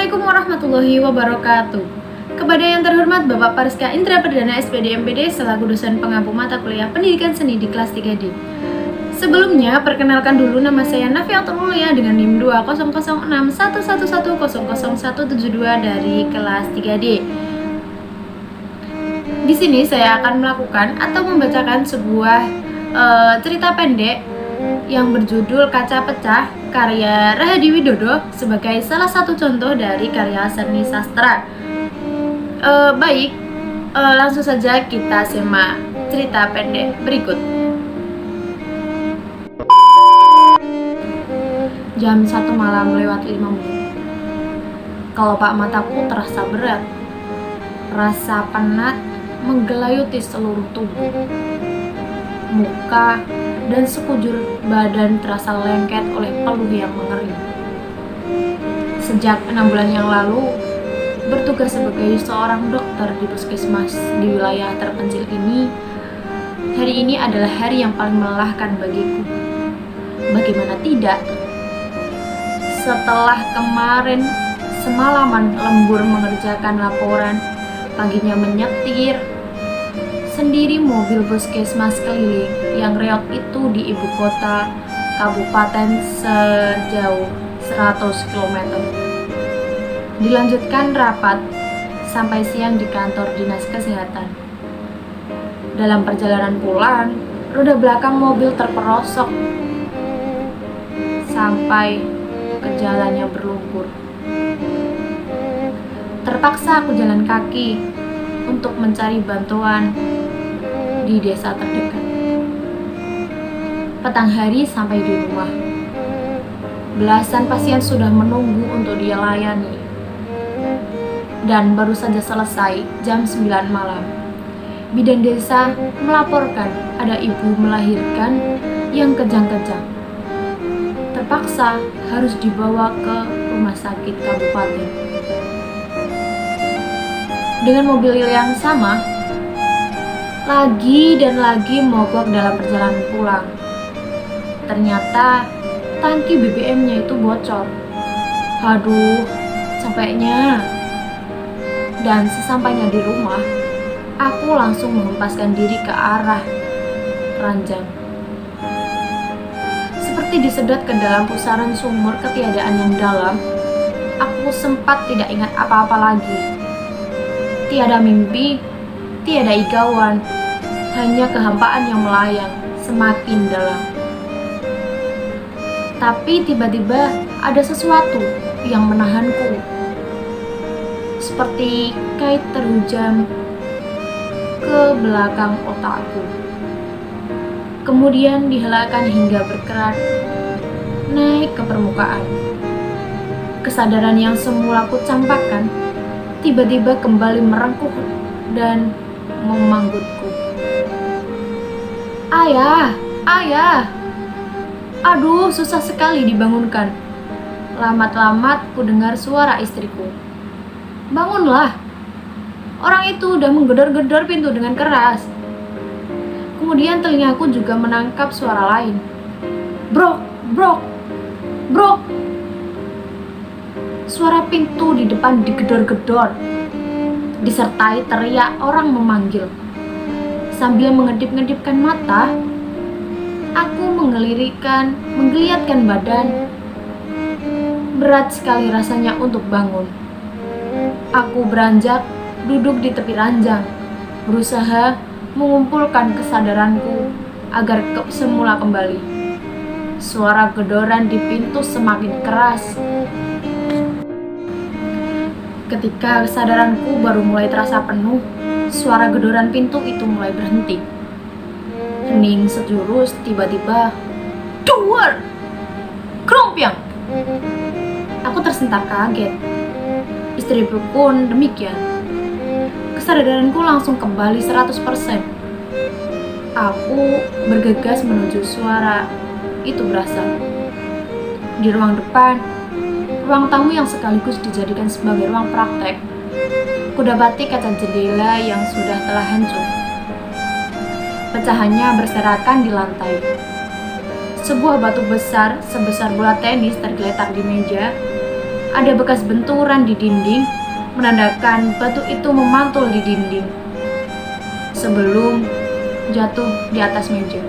Assalamualaikum warahmatullahi wabarakatuh. Kepada yang terhormat Bapak Pariska Indra Perdana SPD MPD selaku dosen pengampu mata kuliah Pendidikan Seni di kelas 3D. Sebelumnya, perkenalkan dulu nama saya Nafiatul Mulia dengan NIM 200611100100172 dari kelas 3D. Di sini saya akan melakukan atau membacakan sebuah cerita pendek yang berjudul Kaca Pecah karya Rahadi Widodo sebagai salah satu contoh dari karya seni sastra. Langsung saja kita simak cerita pendek berikut. Jam 1 malam lewat 5 menit. Kelopak mataku terasa berat. Rasa penat menggelayuti seluruh tubuh. Muka dan sekujur badan terasa lengket oleh peluh yang mengering. Sejak 6 bulan yang lalu, bertugas sebagai seorang dokter di puskesmas di wilayah terpencil ini, hari ini adalah hari yang paling melelahkan bagiku. Bagaimana tidak? Setelah kemarin semalaman lembur mengerjakan laporan, paginya menyetir sendiri mobil puskesmas keliling yang reot itu di ibu kota kabupaten sejauh 100 km. Dilanjutkan rapat sampai siang di kantor dinas kesehatan. Dalam perjalanan pulang, roda belakang mobil terperosok sampai ke jalannya berlumpur. Terpaksa aku jalan kaki untuk mencari bantuan di desa terdekat. Petang hari sampai di rumah. Belasan pasien sudah menunggu untuk dia layani. Dan baru saja selesai jam 9 malam. Bidan desa melaporkan ada ibu melahirkan yang kejang-kejang. Terpaksa harus dibawa ke rumah sakit kabupaten. Dengan mobil yang sama, lagi dan lagi mogok dalam perjalanan pulang. Ternyata tangki BBM-nya itu bocor. Aduh, capeknya. Dan sesampainya di rumah, aku langsung menghempaskan diri ke arah ranjang. Seperti disedot ke dalam pusaran sumur ketiadaan yang dalam, aku sempat tidak ingat apa-apa lagi. Tiada mimpi, tiada igauan, hanya kehampaan yang melayang semakin dalam. Tapi tiba-tiba ada sesuatu yang menahanku, seperti kait terhujam ke belakang otakku. Kemudian dihelakan hingga berkerak naik ke permukaan. Kesadaran yang semula ku campakkan tiba-tiba kembali merengkuh dan memanggutku. Ayah, ayah. Aduh, susah sekali dibangunkan. Lamat-lamat ku dengar suara istriku. Bangunlah. Orang itu udah menggedor-gedor pintu dengan keras. Kemudian telingaku juga menangkap suara lain. Brok, brok, brok. Suara pintu di depan digedor-gedor, disertai teriak orang memanggil. Sambil mengedip-ngedipkan mata, aku menggeliatkan badan. Berat sekali rasanya untuk bangun. Aku beranjak, duduk di tepi ranjang, berusaha mengumpulkan kesadaranku agar semula kembali. Suara gedoran di pintu semakin keras. Ketika kesadaranku baru mulai terasa penuh, suara gedoran pintu itu mulai berhenti. Hening sejurus, tiba-tiba duar! Krompiang! Aku tersentak kaget. Istriku pun demikian. Kesadaranku langsung kembali 100%. Aku bergegas menuju suara itu berasal. Di ruang depan, ruang tamu yang sekaligus dijadikan sebagai ruang praktek, kudapati kaca jendela yang sudah telah hancur. Pecahannya berserakan di lantai. Sebuah batu besar sebesar bola tenis tergeletak di meja. Ada bekas benturan di dinding, menandakan batu itu memantul di dinding sebelum jatuh di atas meja.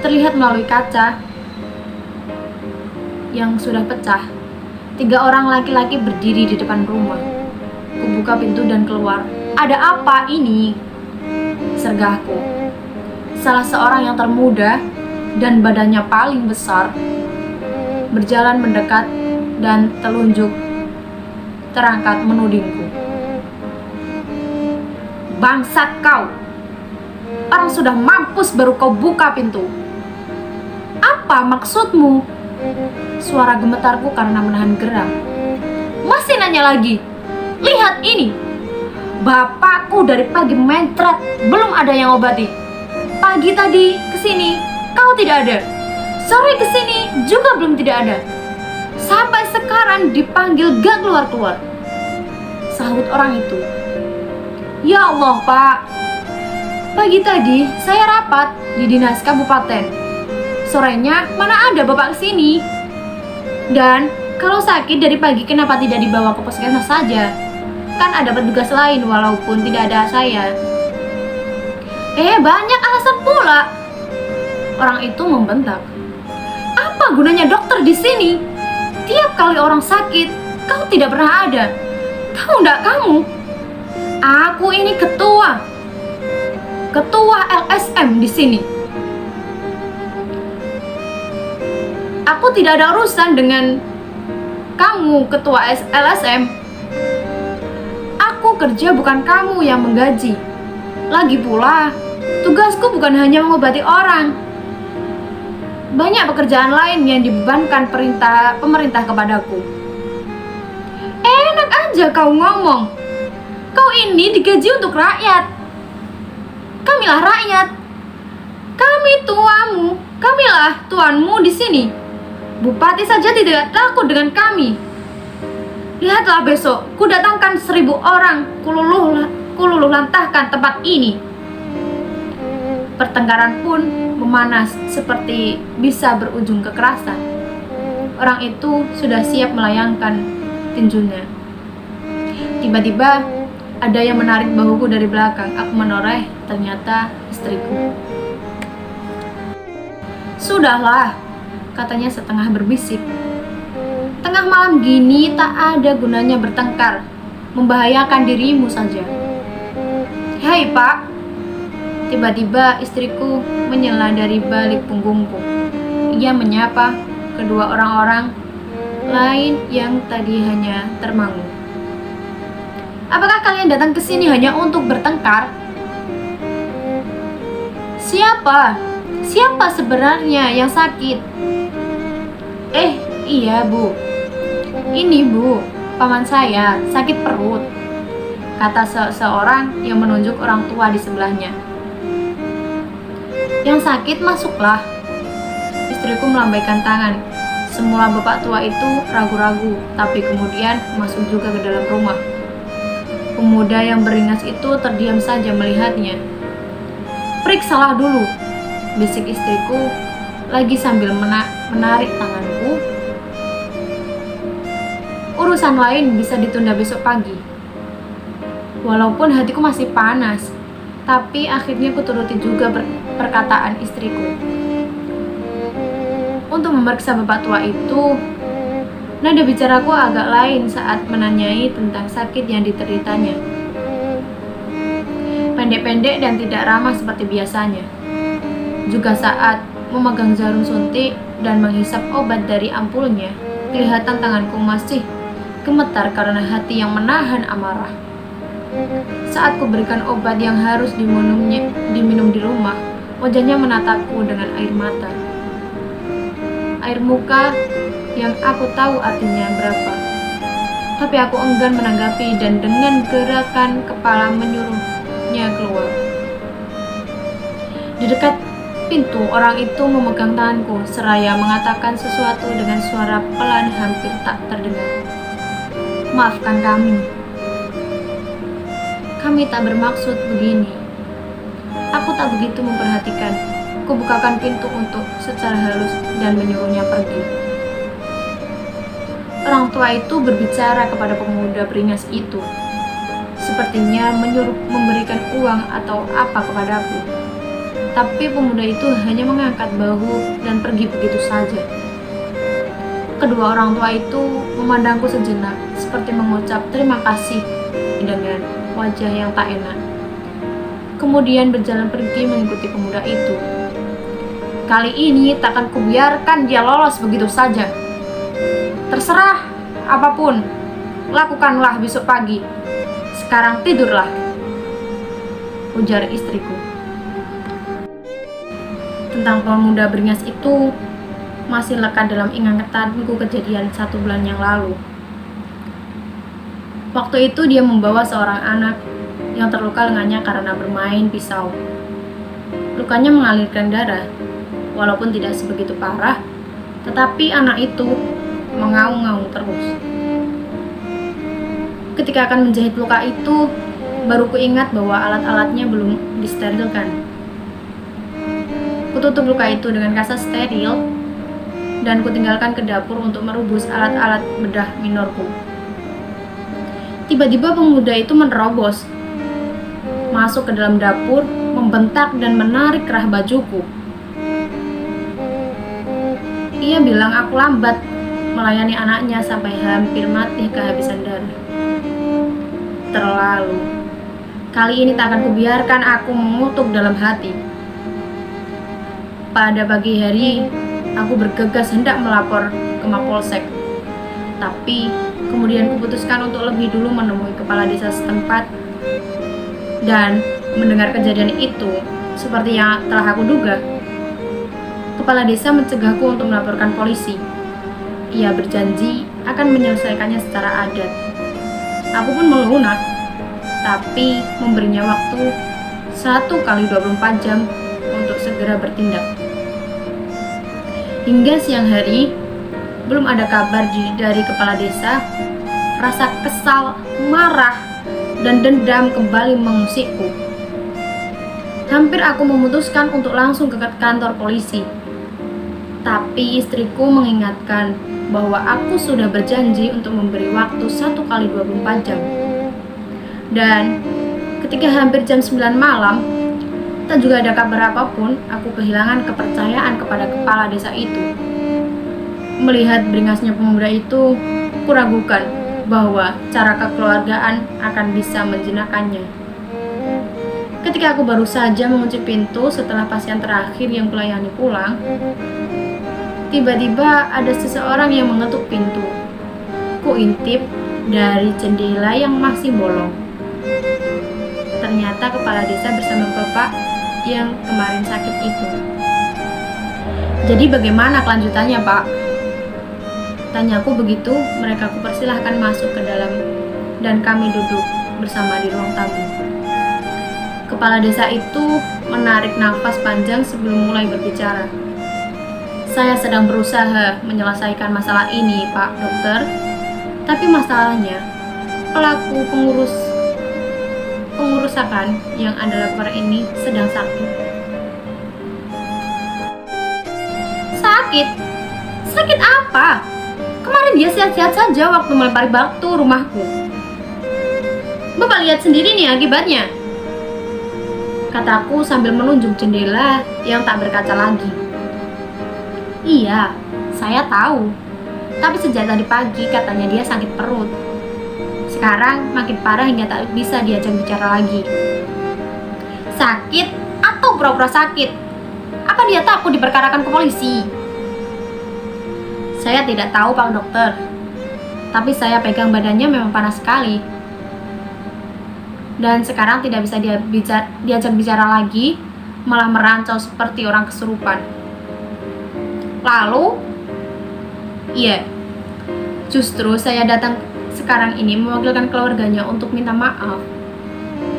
Terlihat melalui kaca yang sudah pecah, 3 orang laki-laki berdiri di depan rumah. Kubuka pintu dan keluar. "Ada apa ini?" sergahku. Salah seorang yang termuda dan badannya paling besar berjalan mendekat dan telunjuk terangkat menudingku. "Bangsat kau! Orang sudah mampus baru kau buka pintu. Apa maksudmu?" Suara gemetarku karena menahan geram. "Masih nanya lagi? Lihat ini. Bapakku dari pagi mentret, belum ada yang obati. Pagi tadi kesini, kau tidak ada. Sore kesini juga belum tidak ada. Sampai sekarang dipanggil gak keluar-keluar," sahut orang itu. "Ya Allah, Pak. Pagi tadi saya rapat di dinas kabupaten. Sorenya mana ada Bapak kesini. Dan kalau sakit dari pagi kenapa tidak dibawa ke puskesmas saja? Kan ada petugas lain walaupun tidak ada saya." Banyak alasan pula," orang itu membentak. "Apa gunanya dokter di sini? Tiap kali orang sakit, kau tidak pernah ada. Tahu enggak kamu? Aku ini ketua LSM di sini. Aku tidak ada urusan dengan kamu, ketua LSM. Aku kerja bukan kamu yang menggaji. Lagi pula, tugasku bukan hanya mengobati orang. Banyak pekerjaan lain yang dibebankan pemerintah kepadaku." "Enak aja kau ngomong. Kau ini digaji untuk rakyat. Kamilah rakyat. Kami tuamu. Kamilah tuanmu di sini. Bupati saja tidak takut dengan kami. Lihatlah besok, ku datangkan 1000 orang, kululuh lantahkan tempat ini." Pertengkaran pun memanas seperti bisa berujung kekerasan. Orang itu sudah siap melayangkan tinjunya. Tiba-tiba ada yang menarik bahuku dari belakang. Aku menoleh, ternyata istriku. "Sudahlah," katanya setengah berbisik. "Tengah malam gini tak ada gunanya bertengkar, membahayakan dirimu saja." "Hei Pak!" Tiba-tiba istriku menyela dari balik punggungku. Ia menyapa kedua orang-orang lain yang tadi hanya termangu. "Apakah kalian datang ke sini hanya untuk bertengkar? Siapa sebenarnya yang sakit?" Iya Bu. Ini Bu, paman saya sakit perut," kata seseorang yang menunjuk orang tua di sebelahnya. "Yang sakit masuklah." Istriku melambaikan tangan. Semula bapak tua itu ragu-ragu, tapi kemudian masuk juga ke dalam rumah. Pemuda yang beringas itu terdiam saja melihatnya. "Periksalah dulu," bisik istriku lagi sambil menarik tanganku. "Urusan lain bisa ditunda besok pagi." Walaupun hatiku masih panas, tapi akhirnya kuturuti juga perkataan istriku. Untuk memeriksa bapak tua itu, nada bicaraku agak lain saat menanyai tentang sakit yang dideritanya. Pendek-pendek dan tidak ramah seperti biasanya. Juga saat memegang jarum suntik dan menghisap obat dari ampulnya, kelihatan tanganku masih gemetar karena hati yang menahan amarah. Saat kuberikan obat yang harus diminum di rumah, wajahnya menatapku dengan air mata. Air muka yang aku tahu artinya berapa. Tapi aku enggan menanggapi dan dengan gerakan kepala menyuruhnya keluar. Di dekat pintu, orang itu memegang tanganku seraya mengatakan sesuatu dengan suara pelan hampir tak terdengar. "Maafkan kami. Kami tak bermaksud begini. Aku tak begitu memperhatikan." Kubukakan pintu untuk secara halus dan menyuruhnya pergi. orang tua itu berbicara kepada pemuda beringas itu. Sepertinya menyuruh memberikan uang atau apa kepadaku. Tapi pemuda itu hanya mengangkat bahu dan pergi begitu saja. Kedua orang tua itu memandangku sejenak, seperti mengucap terima kasih dengan wajah yang tak enak. Kemudian berjalan pergi mengikuti pemuda itu. Kali ini takkan kubiarkan dia lolos begitu saja. Terserah apapun, lakukanlah besok pagi. Sekarang tidurlah, ujar istriku. Tentang pemuda beringas itu masih lekat dalam ingatanku kejadian 1 bulan yang lalu. Waktu itu dia membawa seorang anak yang terluka lengannya karena bermain pisau. Lukanya mengalirkan darah, walaupun tidak sebegitu parah, tetapi anak itu mengaung-ngaung terus. Ketika akan menjahit luka itu, baru kuingat bahwa alat-alatnya belum disterilkan. Kututup luka itu dengan kasa steril dan kutinggalkan ke dapur untuk merubus alat-alat bedah minorku. Tiba-tiba pemuda itu menerobos masuk ke dalam dapur, membentak dan menarik kerah bajuku. Ia bilang aku lambat melayani anaknya sampai hampir mati kehabisan darah. Terlalu. Kali ini tak akan kubiarkan, aku mengutuk dalam hati. Pada pagi hari, aku bergegas hendak melapor ke Mapolsek. Tapi kemudian kuputuskan untuk lebih dulu menemui kepala desa setempat. Dan mendengar kejadian itu, seperti yang telah aku duga, kepala desa mencegahku untuk melaporkan polisi. Ia berjanji akan menyelesaikannya secara adat. Aku pun melunak, tapi memberinya waktu 1 kali 24 jam untuk segera bertindak. Hingga siang hari, belum ada kabar dari kepala desa. Rasa kesal, marah, dan dendam kembali mengusikku. Hampir aku memutuskan untuk langsung ke kantor polisi. Tapi istriku mengingatkan bahwa aku sudah berjanji untuk memberi waktu 1 kali 24 jam. Dan ketika hampir jam 9 malam, tak juga ada kabar apapun, aku kehilangan kepercayaan kepada kepala desa itu. Melihat beringasnya pemuda itu, kuragukan bahwa cara kekeluargaan akan bisa menjinakkannya. Ketika aku baru saja mengunci pintu setelah pasien terakhir yang kulayani pulang, tiba-tiba ada seseorang yang mengetuk pintu. Kuintip dari jendela yang masih bolong. Ternyata kepala desa bersama bapak yang kemarin sakit itu. Jadi bagaimana kelanjutannya, Pak? Tanyaku begitu mereka kupersilahkan masuk ke dalam dan kami duduk bersama di ruang tamu. Kepala desa itu menarik nafas panjang sebelum mulai berbicara. Saya sedang berusaha menyelesaikan masalah ini, Pak Dokter. Tapi masalahnya, pelaku pengurusakan yang adalah lapor ini sedang sakit. Sakit? Sakit apa? Kemarin dia sehat-sehat saja waktu melempari batu rumahku. Bapak lihat sendiri nih akibatnya, kataku sambil menunjuk jendela yang tak berkaca lagi. Iya, saya tahu. Tapi sejak tadi pagi katanya dia sakit perut. Sekarang makin parah hingga tak bisa diajak bicara lagi. Sakit atau pura-pura sakit? Apa dia takut diperkarakan ke polisi? Saya tidak tahu, Pak Dokter. Tapi saya pegang badannya memang panas sekali. Dan sekarang tidak bisa diajak bicara lagi, malah merancau seperti orang kesurupan. Lalu, iya, justru saya datang sekarang ini mewakilkan keluarganya untuk minta maaf,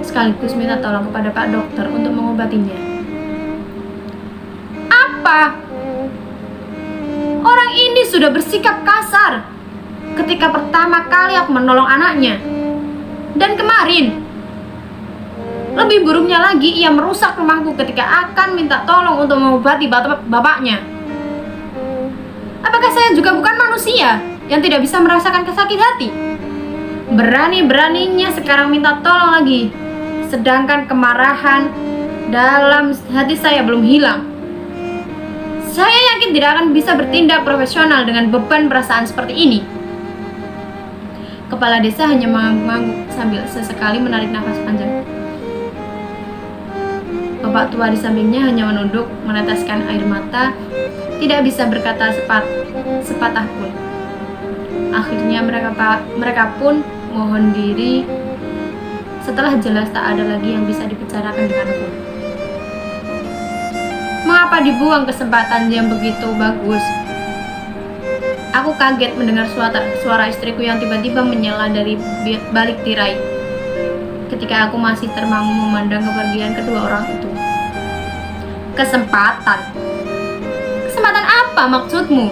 sekaligus minta tolong kepada Pak Dokter untuk mengobatinya. Apa? Orang ini sudah bersikap kasar ketika pertama kali aku menolong anaknya. Dan kemarin, lebih buruknya lagi, ia merusak rumahku ketika akan minta tolong untuk mengobati bapaknya. Apakah saya juga bukan manusia? yang tidak bisa merasakan kesakit hati. Berani-beraninya sekarang minta tolong lagi, sedangkan kemarahan dalam hati saya belum hilang. Saya yakin tidak akan bisa bertindak profesional dengan beban perasaan seperti ini. Kepala desa hanya mengangguk sambil sesekali menarik nafas panjang. Bapak tua di sampingnya hanya menunduk, meneteskan air mata, tidak bisa berkata sepatah pun. Akhirnya mereka pun mohon diri setelah jelas tak ada lagi yang bisa dibicarakan denganku. Mengapa dibuang kesempatan yang begitu bagus? Aku kaget mendengar suara istriku yang tiba-tiba menyela dari balik tirai. Ketika aku masih termangu memandang kepergian kedua orang itu. Kesempatan? Kesempatan apa maksudmu?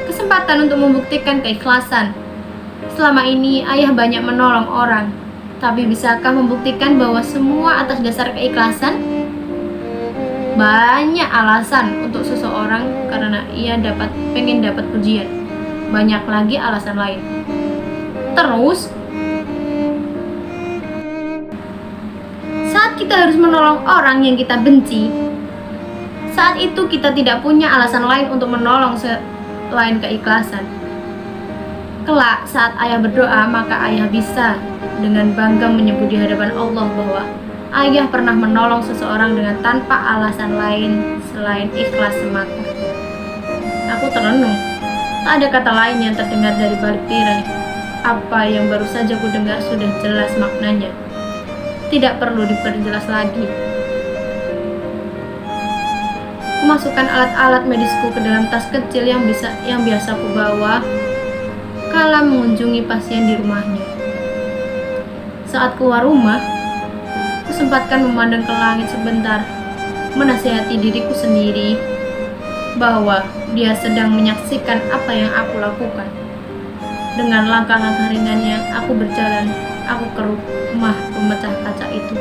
Kesempatan untuk membuktikan keikhlasan. Selama ini ayah banyak menolong orang, tapi bisakah membuktikan bahwa semua atas dasar keikhlasan? Banyak alasan untuk seseorang karena ia pengen dapat pujian. Banyak lagi alasan lain. Terus, saat kita harus menolong orang yang kita benci, saat itu kita tidak punya alasan lain untuk menolong selain keikhlasan. Kelak saat ayah berdoa, maka ayah bisa dengan bangga menyebut di hadapan Allah bahwa ayah pernah menolong seseorang dengan tanpa alasan lain selain ikhlas semata. Aku terenung. Tak ada kata lain yang terdengar dari balik tirai. Apa yang baru saja ku dengar sudah jelas maknanya. Tidak perlu diperjelas lagi. Ku masukkan alat-alat medisku ke dalam tas kecil yang biasa ku bawa kala mengunjungi pasien di rumahnya. Saat keluar rumah, sempatkan memandang ke langit sebentar, menasihati diriku sendiri bahwa dia sedang menyaksikan apa yang aku lakukan. Dengan langkah-langkah ringannya, aku berjalan, aku ke rumah pemecah kaca itu.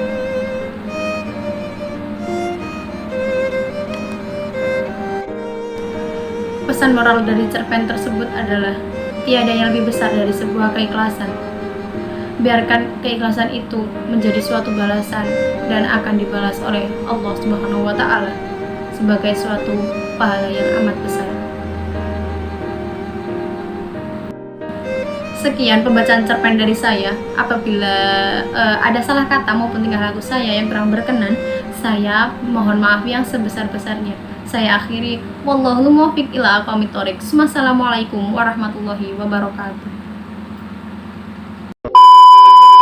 Pesan moral dari cerpen tersebut adalah tiada yang lebih besar dari sebuah keikhlasan. Biarkan keikhlasan itu menjadi suatu balasan dan akan dibalas oleh Allah Subhanahu wa Ta'ala sebagai suatu pahala yang amat besar. Sekian pembacaan cerpen dari saya. Apabila ada salah kata maupun tingkah laku saya yang kurang berkenan, saya mohon maaf yang sebesar-besarnya. Saya akhiri, wallahul muwaffiq ila aqwamit thoriq. Wassalamualaikum warahmatullahi wabarakatuh.